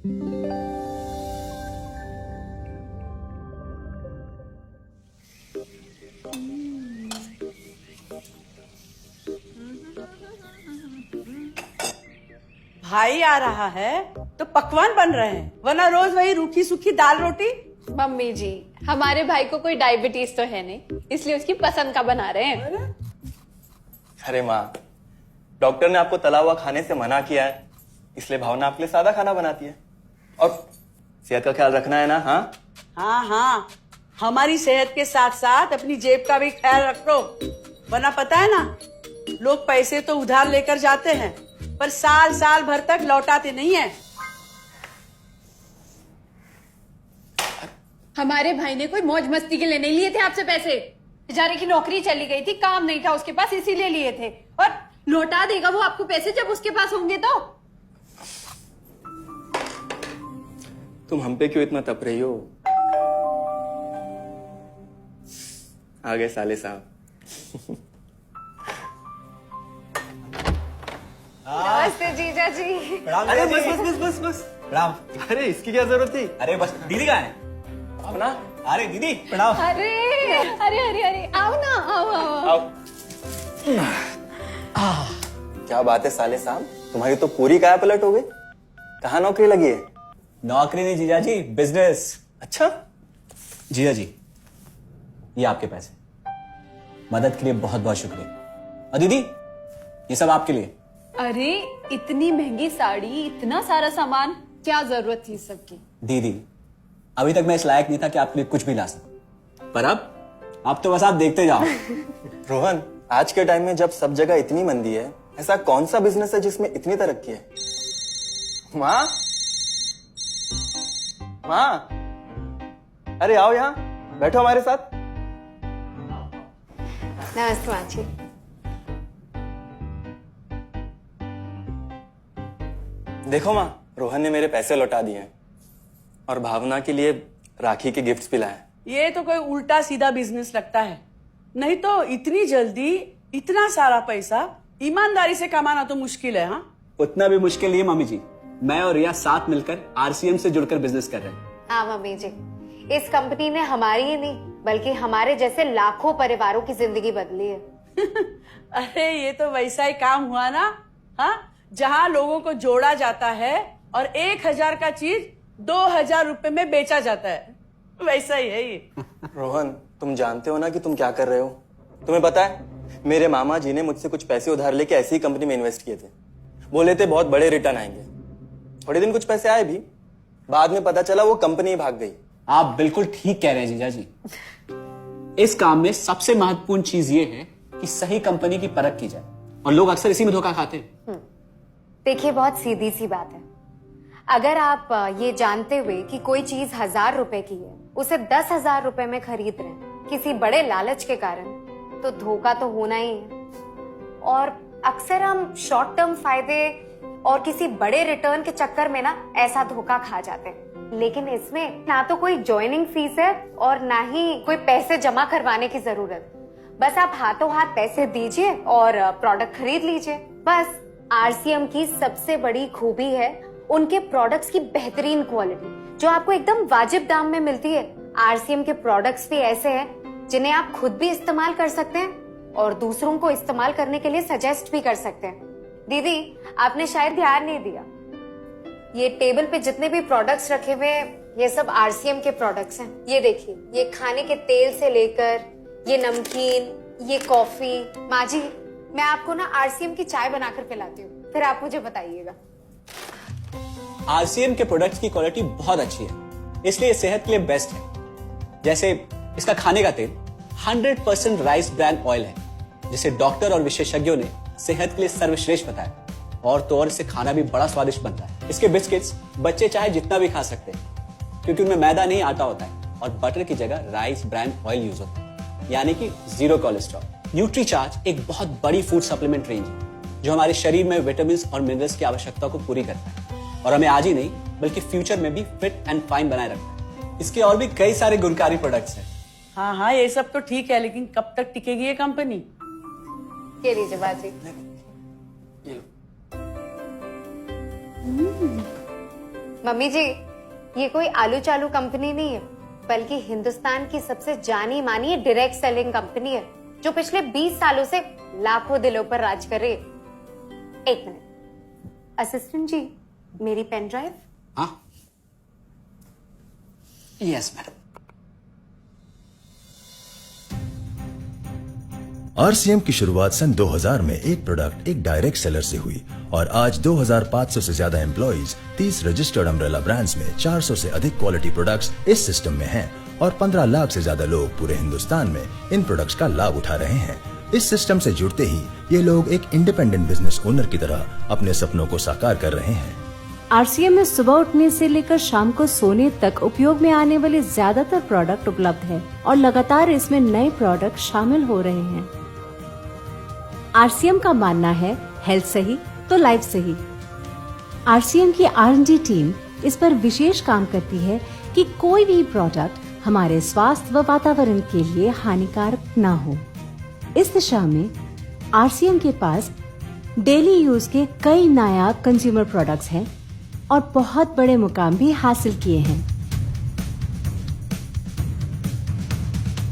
भाई आ रहा है तो पकवान बन रहे हैं, वरना रोज वही रूखी सूखी दाल रोटी। मम्मी जी, हमारे भाई को कोई डायबिटीज तो है नहीं, इसलिए उसकी पसंद का बना रहे हैं। अरे माँ, डॉक्टर ने आपको तला हुआ खाने से मना किया है, इसलिए भावना आपके लिए सादा खाना बनाती है। और सेहत का ख्याल रखना है ना? हाँ हाँ हाँ, हमारी सेहत के साथ साथ अपनी जेब का भी ख्याल रखो, वरना पता है ना, लोग पैसे तो उधार लेकर जाते हैं पर साल साल भर तक लौटाते नहीं है। हमारे भाई ने कोई मौज मस्ती के लिए नहीं लिए थे आपसे पैसे। बेचारे की नौकरी चली गई थी, काम नहीं था उसके पास, इसीलिए लिए थे। और लौटा देगा वो आपको पैसे जब उसके पास होंगे तो। तुम हम पे क्यों इतना तप रही हो? आ गए साले साहब। नमस्ते जीजा जी। अरे बस बस बस बस बस प्रणाम। अरे इसकी क्या जरूरत थी? अरे बस दीदी कहाँ है? अपना अरे दीदी प्रणाम। अरे अरे अरे अरे आओ ना, आओ। क्या बात है साले साहब, तुम्हारी तो पूरी काया पलट हो गई। कहाँ नौकरी लगी है? नौकरी नहीं जीजा जी, बिजनेस। अच्छा, जीजा जी, ये आपके पैसे, मदद के लिए बहुत बहुत शुक्रिया। और दीदी, ये सब आपके लिए। अरे इतनी महंगी साड़ी, इतना सारा सामान, क्या जरूरत थी सबकी? दीदी, अभी तक मैं इस लायक नहीं था कि आपके लिए कुछ भी ला सकूं, पर अब तो बस आप देखते जाओ। रोहन, आज के टाइम में जब सब जगह इतनी मंदी है, ऐसा कौन सा बिजनेस है जिसमें इतनी तरक्की है? माँ, माँ, अरे आओ यहाँ बैठो हमारे साथ। नमस्ते माँ जी। देखो माँ, रोहन ने मेरे पैसे लौटा दिए हैं और भावना के लिए राखी के गिफ्ट्स भी लाए। ये तो कोई उल्टा सीधा बिजनेस लगता है, नहीं तो इतनी जल्दी इतना सारा पैसा ईमानदारी से कमाना तो मुश्किल है। हाँ, उतना भी मुश्किल नहीं है मम्मी जी, मैं और रिया साथ मिलकर आरसीएम से जुड़कर बिजनेस कर रहे हैं। हाँ मम्मी जी, इस कंपनी ने हमारी ही नहीं बल्कि हमारे जैसे लाखों परिवारों की जिंदगी बदली है। अरे ये तो वैसा ही काम हुआ ना, हाँ, जहाँ लोगों को जोड़ा जाता है और 1000 का चीज 2000 रुपए में बेचा जाता है, वैसा ही है ये। रोहन, तुम जानते हो ना कि तुम क्या कर रहे हो? तुम्हें पता है, मेरे मामा जी ने मुझसे कुछ पैसे उधार लेके ऐसी ही कंपनी में इन्वेस्ट किए थे। बोले थे बहुत बड़े रिटर्न आएंगे। थोड़े दिन कुछ पैसे आए भी, बाद में पता चला वो कंपनी ही भाग गई। आप बिल्कुल ठीक कह रहे हैं जीजा जी। इस काम में सबसे महत्वपूर्ण चीज ये है कि सही कंपनी की परख की जाए, और लोग अक्सर इसी में धोखा खाते हैं। देखिए, बहुत सीधी सी बात है। अगर आप ये जानते हुए कि कोई चीज 1000 रुपए की है, उसे 10,000 रुपए में खरीद रहे हैं किसी बड़े लालच के कारण, तो धोखा तो होना ही है। और अक्सर हम शॉर्ट टर्म फायदे और किसी बड़े रिटर्न के चक्कर में ना ऐसा धोखा खा जाते हैं। लेकिन इसमें ना तो कोई ज्वाइनिंग फीस है और ना ही कोई पैसे जमा करवाने की जरूरत। बस आप हाथों हाथ पैसे दीजिए और प्रोडक्ट खरीद लीजिए। बस आरसीएम की सबसे बड़ी खूबी है उनके प्रोडक्ट्स की बेहतरीन क्वालिटी, जो आपको एकदम वाजिब दाम में मिलती है। आरसीएम के प्रोडक्ट्स भी ऐसे हैं जिन्हें आप खुद भी इस्तेमाल कर सकते हैं और दूसरों को इस्तेमाल करने के लिए सजेस्ट भी कर सकते हैं। दीदी, आपने शायद ध्यान नहीं दिया, ये टेबल पे जितने भी प्रोडक्ट्स रखे हुए हैं, ये सब आरसीएम के प्रोडक्ट्स हैं। ये देखिए, ये खाने के तेल से लेकर ये नमकीन, ये कॉफी। माँ जी, मैं आपको ना आरसीएम की चाय बनाकर पिलाती हूँ, फिर आप मुझे बताइएगा। आरसीएम के प्रोडक्ट्स की क्वालिटी बहुत अच्छी है, इसलिए सेहत के लिए बेस्ट है। जैसे इसका खाने का तेल 100% राइस ब्रांड ऑयल है, जिसे डॉक्टर और विशेषज्ञों ने सेहत के लिए सर्वश्रेष्ठ बताया। और तो और इससे खाना भी बड़ा स्वादिष्ट बनता है। इसके बिस्किट्स बच्चे चाहे जितना भी खा सकते हैं, क्योंकि उनमें मैदा नहीं आटा होता है और बटर की जगह राइस ब्रांड ऑयल यूज होता है, यानी कि 0 कोलेस्ट्रॉल। न्यूट्रीचार्ज एक बहुत बड़ी फूड सप्लीमेंट रेंज है, जो हमारे शरीर में विटामिन और मिनरल्स की आवश्यकता को पूरी करता है और हमें आज ही नहीं बल्कि फ्यूचर में भी फिट एंड फाइन बनाए रखता है। इसके और भी कई सारे गुणकारी प्रोडक्ट्स हैं। हाँ हाँ, ये सब तो ठीक है, लेकिन कब तक टिकेगी ये कंपनी? ये लीजिए बाजी। ये लो। मम्मी जी, ये कोई आलू चालू कंपनी नहीं है, बल्कि हिंदुस्तान की सबसे जानी मानी डायरेक्ट सेलिंग कंपनी है, जो पिछले 20 सालों से लाखों दिलों पर राज कर रही है। एक मिनट, असिस्टेंट जी, मेरी पेन ड्राइव। हाँ, यस मैडम। आरसीएम की शुरुआत सन 2000 में एक प्रोडक्ट एक डायरेक्ट सेलर से हुई और आज 2500 से ज्यादा एम्प्लॉइज 30 रजिस्टर्ड अम्ब्रेला ब्रांड्स में 400 से अधिक क्वालिटी प्रोडक्ट्स इस सिस्टम में हैं और 15 लाख से ज्यादा लोग पूरे हिंदुस्तान में इन प्रोडक्ट्स का लाभ उठा रहे हैं। इस सिस्टम से जुड़ते ही ये लोग एक इंडिपेंडेंट बिजनेस ओनर की तरह अपने सपनों को साकार कर रहे हैं। आरसीएम में सुबह उठने से लेकर शाम को सोने तक उपयोग में आने वाले ज्यादातर प्रोडक्ट उपलब्ध है और लगातार इसमें नए प्रोडक्ट शामिल हो रहे हैं। आरसीएम का मानना है हेल्थ सही तो लाइफ सही। आरसीएम की R&D टीम इस पर विशेष काम करती है कि कोई भी प्रोडक्ट हमारे स्वास्थ्य व वातावरण के लिए हानिकारक ना हो। इस दिशा में आरसीएम के पास डेली यूज के कई नायाब कंज्यूमर प्रोडक्ट्स हैं और बहुत बड़े मुकाम भी हासिल किए हैं।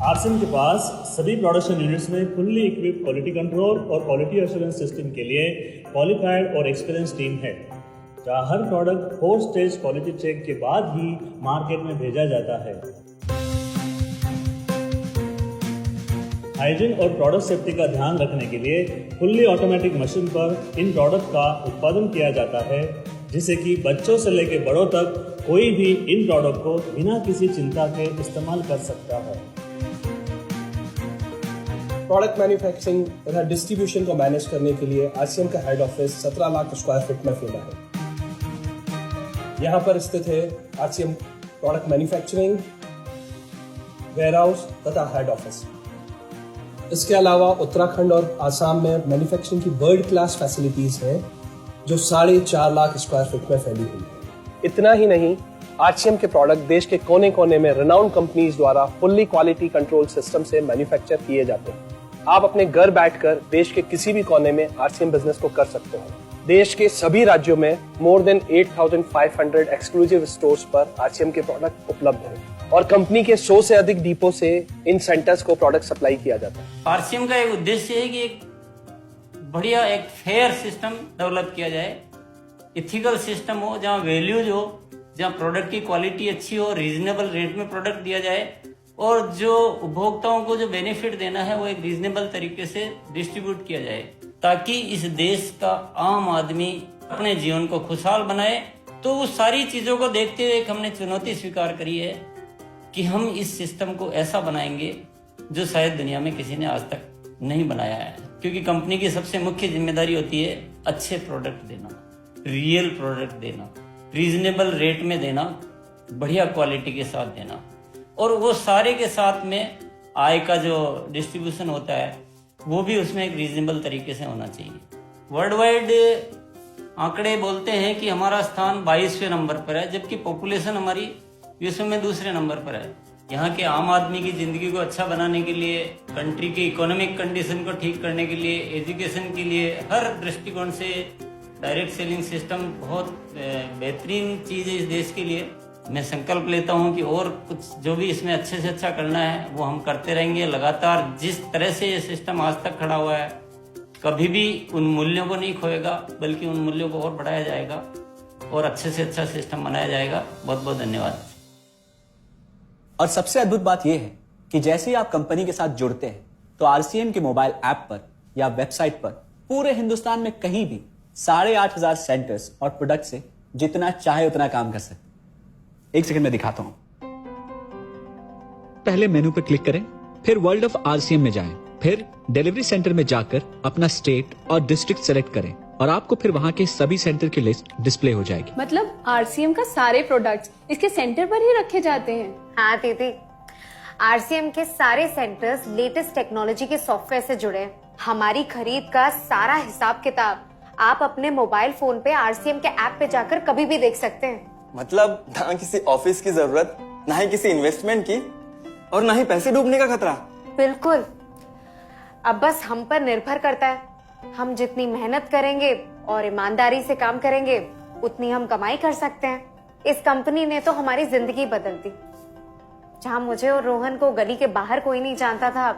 आरसीएम के पास सभी प्रोडक्शन यूनिट्स में फुल्ली इक्विप्ड क्वालिटी कंट्रोल और क्वालिटी एश्योरेंस सिस्टम के लिए क्वालिफाइड और एक्सपीरियंस टीम है, जहां हर प्रोडक्ट 4 स्टेज क्वालिटी चेक के बाद ही मार्केट में भेजा जाता है। हाइजीन और प्रोडक्ट सेफ्टी का ध्यान रखने के लिए फुल्ली ऑटोमेटिक मशीन पर इन प्रोडक्ट का उत्पादन किया जाता है, जिससे कि बच्चों से लेकर बड़ों तक कोई भी इन प्रोडक्ट को बिना किसी चिंता के इस्तेमाल कर सकता है। प्रोडक्ट मैन्युफैक्चरिंग तथा डिस्ट्रीब्यूशन को मैनेज करने के लिए आरसीएम का head office 17 lakh square feet में फैला है। यहाँ पर स्थित है आरसीएम प्रोडक्ट मैन्युफैक्चरिंग, वेयरहाउस तथा हेड ऑफिस। इसके अलावा उत्तराखंड और आसाम में मैन्युफैक्चरिंग की वर्ल्ड क्लास फैसिलिटीज हैं, जो 4.5 लाख स्क्वायर फीट में फैली हुई है। इतना ही नहीं, आरसीएम के प्रोडक्ट देश के कोने कोने में रिनाउंड कंपनीज द्वारा फुल्ली क्वालिटी कंट्रोल सिस्टम से मैन्युफैक्चर किए जाते हैं। आप अपने घर बैठकर देश के किसी भी कोने में आरसीएम बिजनेस को कर सकते हो। देश के सभी राज्यों में मोर देन 8,500 एक्सक्लूसिव स्टोर्स पर आरसीएम के प्रोडक्ट उपलब्ध हैं और कंपनी के 100 से अधिक डिपो से इन सेंटर्स को प्रोडक्ट सप्लाई किया जाता है। आरसीएम का एक उद्देश्य है कि एक बढ़िया एक फेयर सिस्टम डेवलप किया जाए, इथिकल सिस्टम हो, जहाँ वैल्यूज हो, जहाँ प्रोडक्ट की क्वालिटी अच्छी हो, रीजनेबल रेट में प्रोडक्ट दिया जाए और जो उपभोक्ताओं को जो बेनिफिट देना है वो एक रीजनेबल तरीके से डिस्ट्रीब्यूट किया जाए, ताकि इस देश का आम आदमी अपने जीवन को खुशहाल बनाए। तो उस सारी चीजों को देखते हुए हमने चुनौती स्वीकार करी है कि हम इस सिस्टम को ऐसा बनाएंगे जो शायद दुनिया में किसी ने आज तक नहीं बनाया है, क्योंकि कंपनी की सबसे मुख्य जिम्मेदारी होती है अच्छे प्रोडक्ट देना, रियल प्रोडक्ट देना, रीजनेबल रेट में देना, बढ़िया क्वालिटी के साथ देना, और वो सारे के साथ में आय का जो डिस्ट्रीब्यूशन होता है वो भी उसमें एक रीजनेबल तरीके से होना चाहिए। वर्ल्ड वाइड आंकड़े बोलते हैं कि हमारा स्थान 22वें नंबर पर है, जबकि पॉपुलेशन हमारी विश्व में दूसरे नंबर पर है। यहाँ के आम आदमी की जिंदगी को अच्छा बनाने के लिए, कंट्री की इकोनॉमिक कंडीशन को ठीक करने के लिए, एजुकेशन के लिए, हर दृष्टिकोण से डायरेक्ट सेलिंग सिस्टम बहुत बेहतरीन चीज है इस देश के लिए। मैं संकल्प लेता हूं कि और कुछ जो भी इसमें अच्छे से अच्छा करना है वो हम करते रहेंगे लगातार। जिस तरह से ये सिस्टम आज तक खड़ा हुआ है, कभी भी उन मूल्यों को नहीं खोएगा, बल्कि उन मूल्यों को और बढ़ाया जाएगा और अच्छे से अच्छा सिस्टम बनाया जाएगा। बहुत बहुत धन्यवाद। और सबसे अद्भुत बात यह है कि जैसे ही आप कंपनी के साथ जुड़ते हैं तो आरसीएम के मोबाइल ऐप पर या वेबसाइट पर पूरे हिंदुस्तान में कहीं भी 8,500 सेंटर्स और प्रोडक्ट से जितना चाहे उतना काम कर सकते। एक सेकंड में दिखाता हूं। पहले मेनू पर क्लिक करें, फिर वर्ल्ड ऑफ आरसीएम में जाएं, फिर डिलीवरी सेंटर में जाकर अपना स्टेट और डिस्ट्रिक्ट सेलेक्ट करें और आपको फिर वहां के सभी सेंटर की लिस्ट डिस्प्ले हो जाएगी। मतलब आरसीएम का सारे प्रोडक्ट्स इसके सेंटर पर ही रखे जाते हैं? हाँ दीदी, आरसीएम के सारे सेंटर्स लेटेस्ट टेक्नोलॉजी के सॉफ्टवेयर से जुड़े हैं। हमारी खरीद का सारा हिसाब किताब आप अपने मोबाइल फोन पे आरसीएम के ऐप पे जाकर कभी भी देख सकते हैं। मतलब ना किसी ऑफिस की जरूरत, ना ही किसी इन्वेस्टमेंट की, और ना ही पैसे डूबने का खतरा। बिल्कुल। अब बस हम पर निर्भर करता है, हम जितनी मेहनत करेंगे और ईमानदारी से काम करेंगे उतनी हम कमाई कर सकते हैं। इस कंपनी ने तो हमारी जिंदगी बदल दी। जहां मुझे और रोहन को गली के बाहर कोई नहीं जानता था,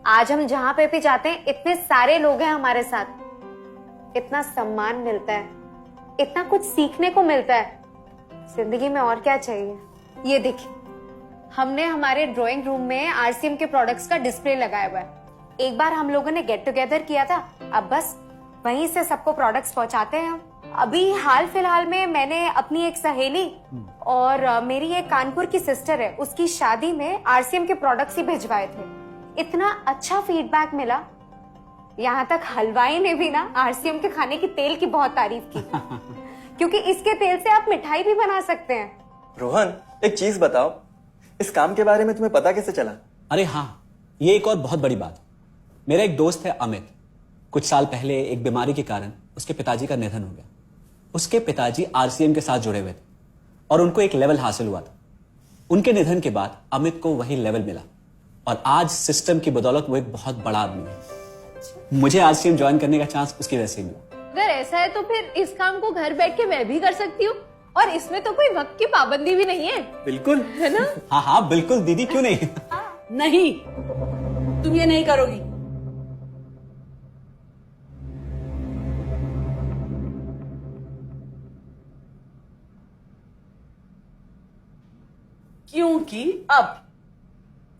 आज हम जहां पे भी जाते हैं इतने सारे लोग हैं हमारे साथ। इतना सम्मान मिलता है, इतना कुछ सीखने को मिलता है। जिंदगी में और क्या चाहिए। ये देखिए, हमने हमारे ड्राइंग रूम में आरसीएम के प्रोडक्ट्स का डिस्प्ले लगाया हुआ है। एक बार हम लोगों ने गेट टुगेदर किया था, अब बस वहीं से सबको प्रोडक्ट्स पहुंचाते हैं हम। अभी हाल फिलहाल में मैंने अपनी एक सहेली और मेरी एक कानपुर की सिस्टर है, उसकी शादी में आरसीएम के प्रोडक्ट्स ही भिजवाए थे। इतना अच्छा फीडबैक मिला, यहाँ तक हलवाई ने भी ना आरसीएम के खाने की तेल की बहुत तारीफ की क्योंकि इसके तेल से आप मिठाई भी बना सकते हैं। रोहन, एक चीज बताओ, इस काम के बारे में तुम्हें पता कैसे चला? अरे हाँ, ये एक और बहुत बड़ी बात। मेरा एक दोस्त है अमित, कुछ साल पहले एक बीमारी के कारण उसके पिताजी का निधन हो गया। उसके पिताजी आरसीएम के साथ जुड़े हुए थे और उनको एक लेवल हासिल हुआ था। उनके निधन के बाद अमित को वही लेवल मिला और आज सिस्टम की बदौलत वो एक बहुत बड़ा आदमी है। मुझे आरसीएम ज्वाइन करने का चांस उसकी वजह से मिला। अगर ऐसा है तो फिर इस काम को घर बैठ के मैं भी कर सकती हूँ और इसमें तो कोई वक्त की पाबंदी भी नहीं है। बिल्कुल, है ना? हाँ हाँ बिल्कुल दीदी, क्यों नहीं। नहीं, तुम ये नहीं करोगी। क्योंकि अब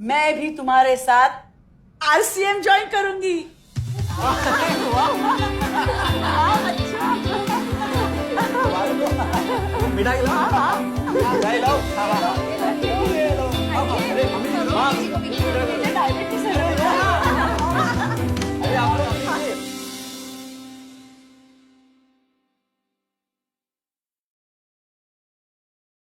मैं भी तुम्हारे साथ आरसीएम ज्वाइन करूंगी। मिठाई लाओ, मिठाई लाओ।